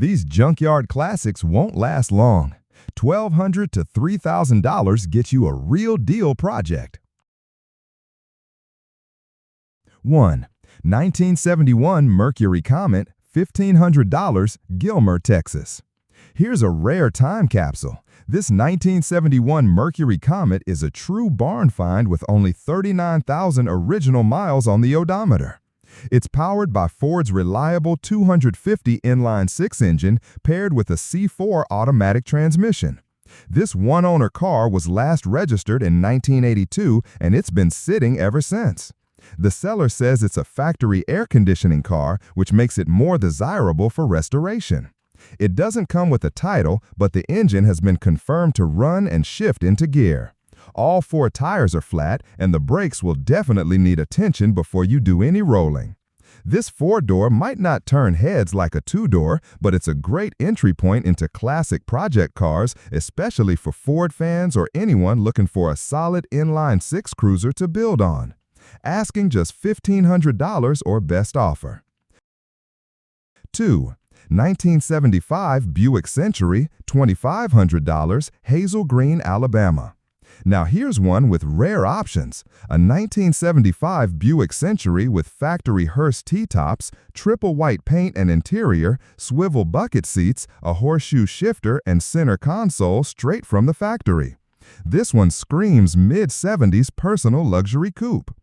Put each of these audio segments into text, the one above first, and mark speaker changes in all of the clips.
Speaker 1: These junkyard classics won't last long. $1,200 to $3,000 gets you a real deal project. 1. 1971 Mercury Comet, $1,500, Gilmer, Texas. Here's a rare time capsule. This 1971 Mercury Comet is a true barn find with only 39,000 original miles on the odometer. It's powered by Ford's reliable 250 inline-six engine paired with a C4 automatic transmission. This one-owner car was last registered in 1982, and it's been sitting ever since. The seller says it's a factory air conditioning car, which makes it more desirable for restoration. It doesn't come with a title, but the engine has been confirmed to run and shift into gear. All four tires are flat, and the brakes will definitely need attention before you do any rolling. This four-door might not turn heads like a two-door, but it's a great entry point into classic project cars, especially for Ford fans or anyone looking for a solid inline-six cruiser to build on. Asking just $1,500 or best offer. 2. 1975 Buick Century, $2,500, Hazel Green, Alabama. Now here's one with rare options. A 1975 Buick Century with factory Hearst T-tops, triple white paint and interior, swivel bucket seats, a horseshoe shifter, and center console straight from the factory. This one screams mid-70s personal luxury coupe.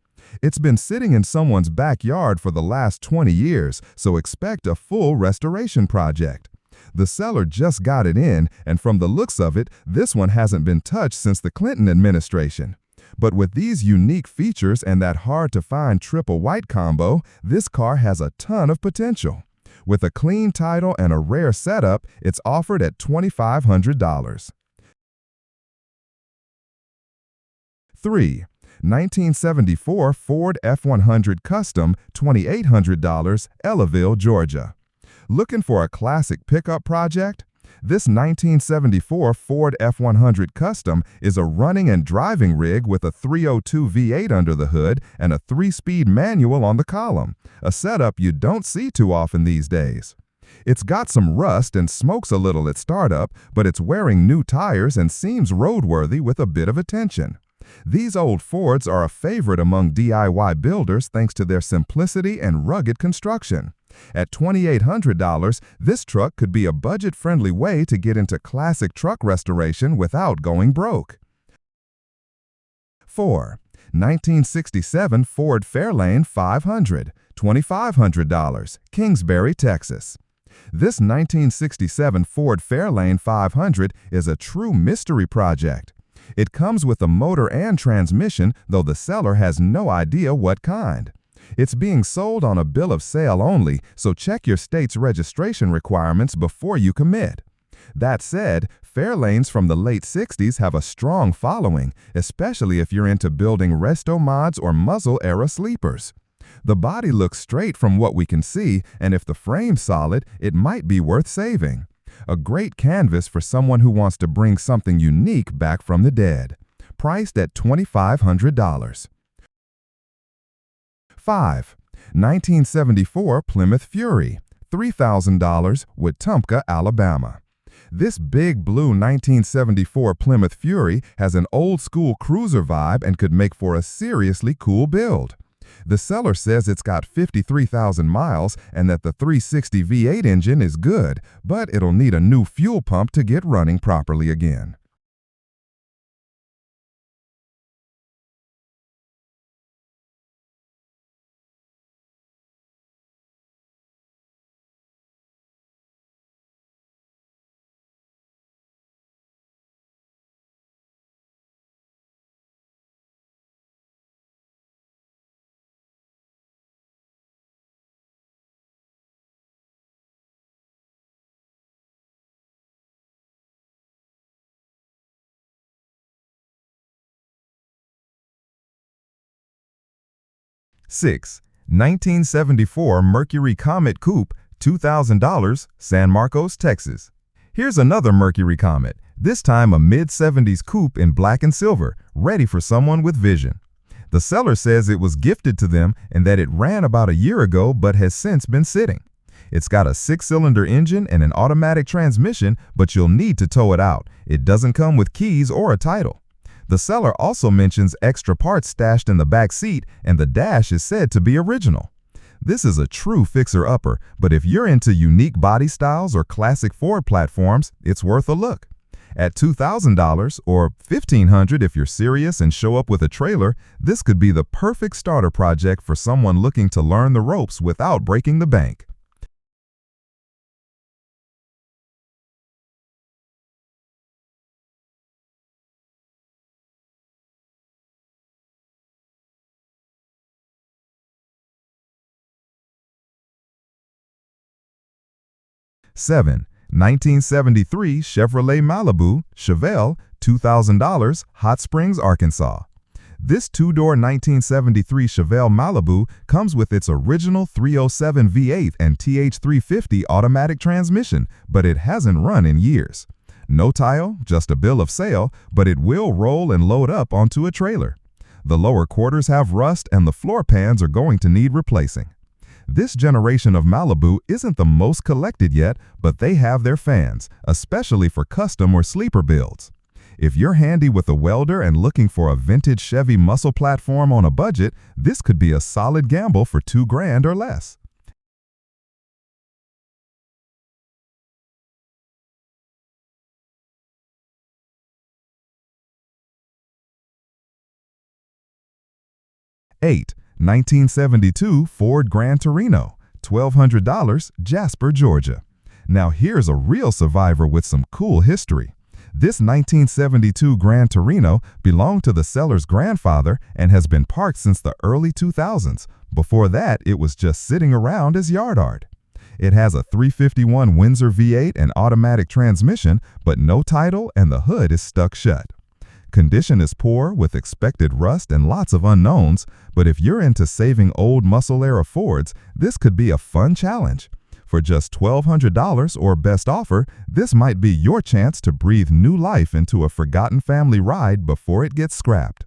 Speaker 1: It's been sitting in someone's backyard for the last 20 years, so expect a full restoration project. The seller just got it in, and from the looks of it, this one hasn't been touched since the Clinton administration. But with these unique features and that hard-to-find triple white combo, this car has a ton of potential. With a clean title and a rare setup, it's offered at $2,500. 3. 1974 Ford F-100 Custom, $2,800, Ellaville, Georgia. Looking for a classic pickup project? This 1974 Ford F-100 Custom is a running and driving rig with a 302 V8 under the hood and a 3-speed manual on the column, a setup you don't see too often these days. It's got some rust and smokes a little at startup, but it's wearing new tires and seems roadworthy with a bit of attention. These old Fords are a favorite among DIY builders thanks to their simplicity and rugged construction. At $2,800, this truck could be a budget-friendly way to get into classic truck restoration without going broke. 4. 1967 Ford Fairlane 500, $2,500, Kingsbury, Texas. This 1967 Ford Fairlane 500 is a true mystery project. It comes with a motor and transmission, though the seller has no idea what kind. It's being sold on a bill of sale only, so check your state's registration requirements before you commit. That said, Fairlanes from the late 60s have a strong following, especially if you're into building resto mods or muzzle-era sleepers. The body looks straight from what we can see, and if the frame's solid, it might be worth saving. A great canvas for someone who wants to bring something unique back from the dead. Priced at $2,500. 5. 1974 Plymouth Fury, $3,000, Wetumpka, Alabama. This big blue 1974 Plymouth Fury has an old-school cruiser vibe and could make for a seriously cool build. The seller says it's got 53,000 miles and that the 360 V8 engine is good, but it'll need a new fuel pump to get running properly again. 6. 1974 Mercury Comet Coupe, $2,000, San Marcos, Texas. Here's another Mercury Comet, this time a mid-70s coupe in black and silver, ready for someone with vision. The seller says it was gifted to them and that it ran about a year ago but has since been sitting. It's got a 6-cylinder engine and an automatic transmission, but you'll need to tow it out. It doesn't come with keys or a title. The seller also mentions extra parts stashed in the back seat, and the dash is said to be original. This is a true fixer-upper, but if you're into unique body styles or classic Ford platforms, it's worth a look. At $2,000 or $1,500 if you're serious and show up with a trailer, this could be the perfect starter project for someone looking to learn the ropes without breaking the bank. Seven, 1973 Chevrolet Malibu, Chevelle, $2,000, Hot Springs, Arkansas. This two-door 1973 Chevelle Malibu comes with its original 307 V8 and TH350 automatic transmission, but it hasn't run in years. No title, just a bill of sale, but it will roll and load up onto a trailer. The lower quarters have rust and the floor pans are going to need replacing. This generation of Malibu isn't the most collected yet, but they have their fans, especially for custom or sleeper builds. If you're handy with a welder and looking for a vintage Chevy muscle platform on a budget, this could be a solid gamble for $2,000 or less. Eight, 1972 Ford Grand Torino, $1,200, Jasper, Georgia. Now here's a real survivor with some cool history. This 1972 Grand Torino belonged to the seller's grandfather and has been parked since the early 2000s. Before that, it was just sitting around as yard art. It has a 351 Windsor V8 and automatic transmission, but no title and the hood is stuck shut. Condition is poor with expected rust and lots of unknowns, but if you're into saving old muscle-era Fords, this could be a fun challenge. For just $1,200 or best offer, this might be your chance to breathe new life into a forgotten family ride before it gets scrapped.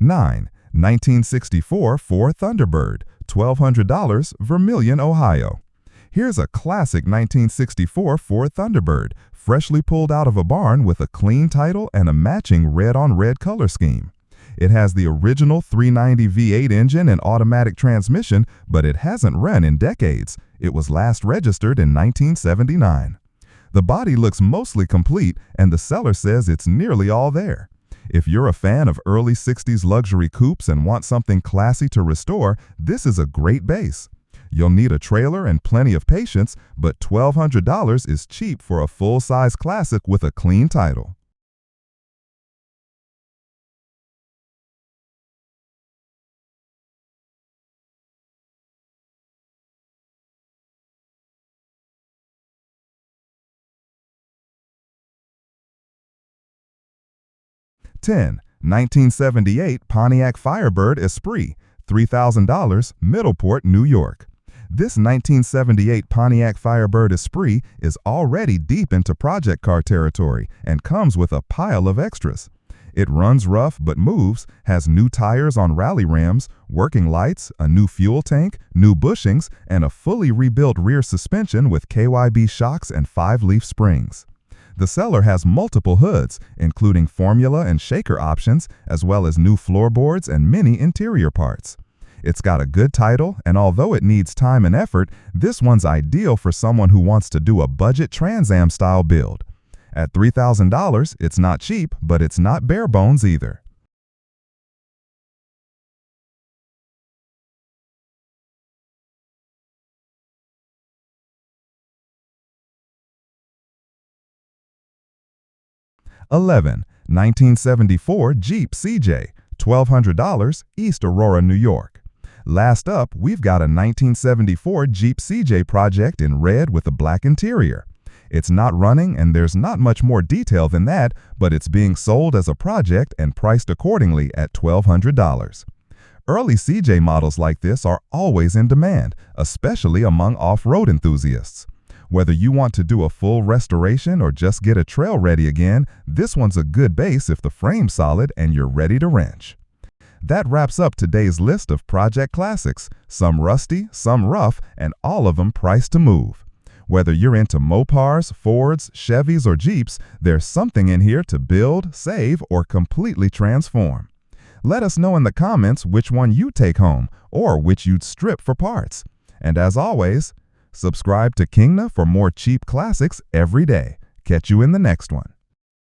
Speaker 1: Nine, 1964 Ford Thunderbird, $1,200, Vermilion, Ohio. Here's a classic 1964 Ford Thunderbird, freshly pulled out of a barn with a clean title and a matching red-on-red color scheme. It has the original 390 V8 engine and automatic transmission, but it hasn't run in decades. It was last registered in 1979. The body looks mostly complete, and the seller says it's nearly all there. If you're a fan of early 60s luxury coupes and want something classy to restore, this is a great base. You'll need a trailer and plenty of patience, but $1,200 is cheap for a full-size classic with a clean title. Ten, 1978 Pontiac Firebird Esprit, $3,000, Middleport, New York. This 1978 Pontiac Firebird Esprit is already deep into project car territory and comes with a pile of extras. It runs rough but moves, has new tires on rally rims, working lights, a new fuel tank, new bushings, and a fully rebuilt rear suspension with KYB shocks and 5-leaf springs. The seller has multiple hoods, including formula and shaker options, as well as new floorboards and many interior parts. It's got a good title, and although it needs time and effort, this one's ideal for someone who wants to do a budget Trans Am style build. At $3,000, it's not cheap, but it's not bare bones either. 11, 1974 Jeep CJ, $1,200, East Aurora, New York. Last up, we've got a 1974 Jeep CJ project in red with a black interior. It's not running and there's not much more detail than that, but it's being sold as a project and priced accordingly at $1,200. Early CJ models like this are always in demand, especially among off-road enthusiasts. Whether you want to do a full restoration or just get a trail ready again, this one's a good base if the frame's solid and you're ready to wrench. That wraps up today's list of project classics, some rusty, some rough, and all of them priced to move. Whether you're into Mopars, Fords, Chevys, or Jeeps, there's something in here to build, save, or completely transform. Let us know in the comments which one you take home or which you'd strip for parts. And as always, subscribe to Kingna for more cheap classics every day. Catch you in the next one.